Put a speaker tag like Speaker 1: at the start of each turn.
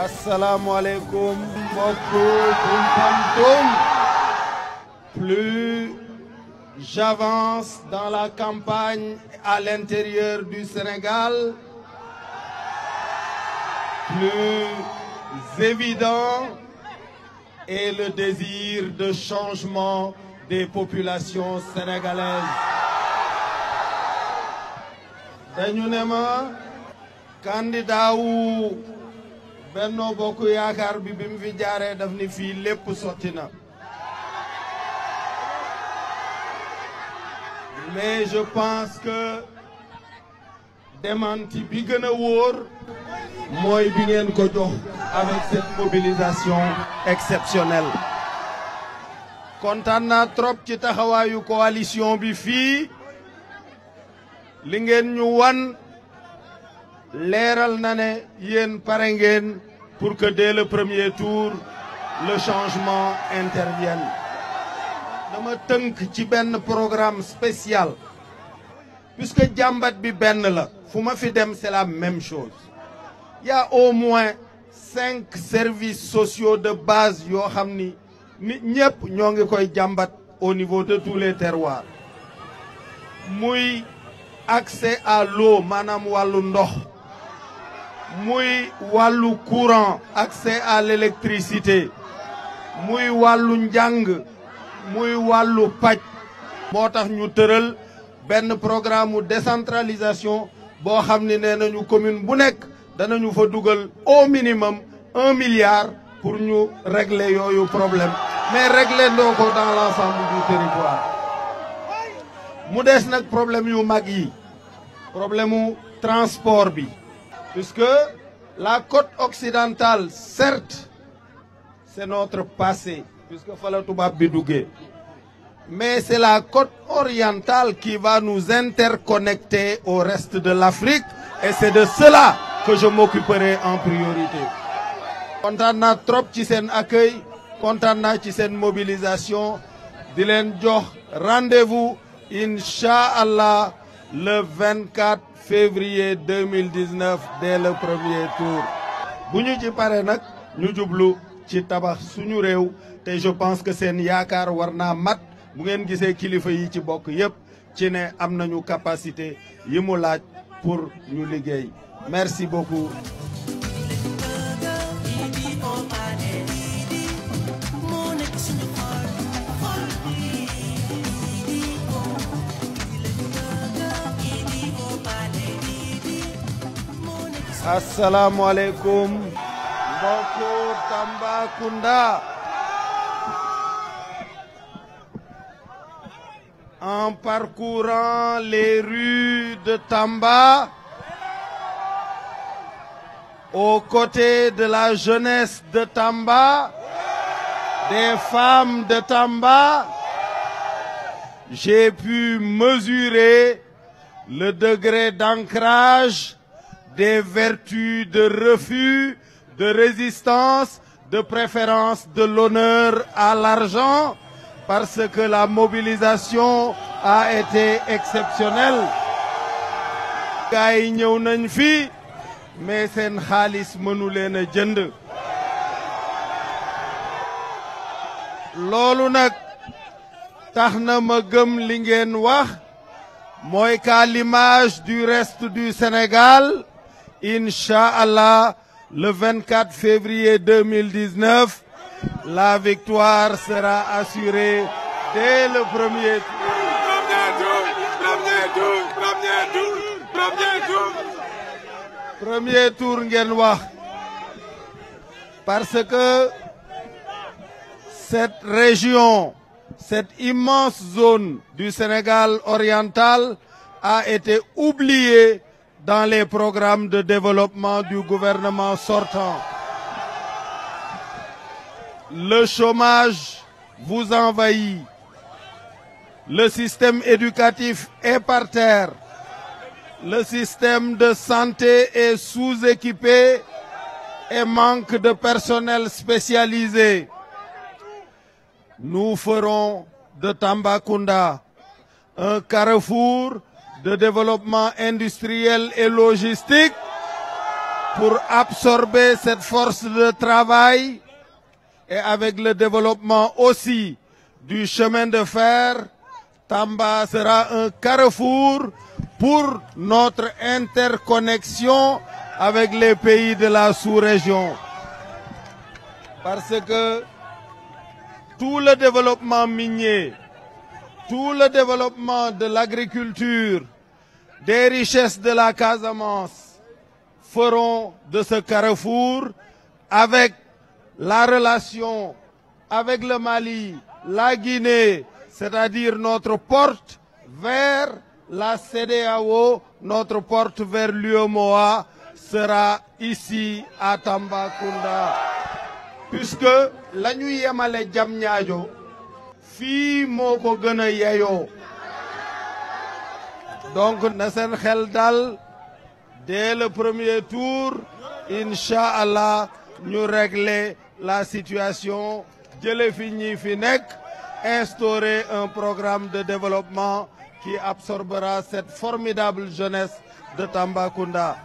Speaker 1: Assalamu alaikum, beaucoup. Plus j'avance dans la campagne à l'intérieur du Sénégal, plus évident est le désir de changement des populations sénégalaises. dañu ne ma candidat wu Benno Bokk Yaakaar bi mu fi jaaree daf ni fii lépp sotti na. Mais je pense que démenti bi gën a wóor mooy bi ngeen ko jox avec cette mobilisation exceptionnelle. kontaan naa trop ci taxawaayu coalition bi fii li ngeen ñu wan leeral na ne yéen pare ngeen pour que dès le premier tour le changement intervienne. dama tënk ci benn programme spécial puisque jàmbat bi benn la fu ma fi dem c'est la même chose. Il y a au moins 5 services sociaux de base yoo xam ni nit ñëpp ñoo ngi koy jàmbat au niveau de tous les terroirs. muy accès à l'eau maanaam wàllu ndox, muy wàllu courant, accès à l'électricité, muy wàllu njàng, muy wàllu paj. moo tax ñu tëral benn programme de décentralisation boo xam ne nee nañu commune bu nekk danañu fa dugal au minimum 1 milliard pour ñu régler yooyu problème, mais régler ndoo ko dans l'ensemble du territoire. mu des nag problème yu mag yi, problème mu transport bi, puisque la côte occidentale certes c'est notre passé puisque fa la tubaab bi duggee, mais c'est la côte orientale qui va nous interconnecter au reste de l'Afrique et c'est de cela que je m'occuperai en priorité. kontaan naa trop ci seen accueil, kontaan naa ci seen mobilisation, di leen jox rendez-vous inch'Allah le 24 février 2019 dès le premier tour. bu ñu ci pare nag ñu jublu ci tabax suñu réew te je pense que seen yaakaar war naa mat bu ngeen gisee kilifa yi ci bokk yépp ci ne am nañu capacité yi mu laaj pour ñu liggéey. Merci beaucoup. Assalamu alaikum, mbokku Tambacounda. En parcourant les rues de Tamba, aux côtés de la jeunesse de Tamba, des femmes de Tamba, j'ai pu mesurer le degré d'ancrage, des vertus de refus, de résistance, de préférence de l'honneur à l'argent, parce que la mobilisation a été exceptionnelle. gars yi ñëw nañ fi mais seen xaalis mënu leen a jënd. loolu nag tax na ma gëm li ngeen wax mooy qu'à l'image du reste du Sénégal, Inch'Allah, le 24 février 2019, la victoire sera assurée dès le premier tour. Premier tour ngeen wax, parce que cette région, cette immense zone du Sénégal oriental a été oubliée dans les programmes de développement du gouvernement sortant. Le chômage vous envahit. Le système éducatif est par terre. Le système de santé est sous-équipé et manque de personnel spécialisé. Nous ferons de Tambacounda un carrefour de développement industriel et logistique pour absorber cette force de travail et avec le développement aussi du chemin de fer, Tamba sera un carrefour pour notre interconnexion avec les pays de la sous-région. Parce que tout le développement minier, tout le développement de l'agriculture, des richesses de la Casamance feront de ce carrefour avec la relation avec le Mali, la Guinée, c'est-à-dire notre porte vers la CEDEAO, notre porte vers l'UEMOA sera ici à Tambacounda. Puisque la ñu yemale Diamniadio fii moo ko gën a yeyoo. Donc na seen xel dal dès le premier tour Inch'Allah ñu régler la situation jële fi ñi fi nekk instaurer un programme de développement qui absorbera cette formidable jeunesse de Tambacounda.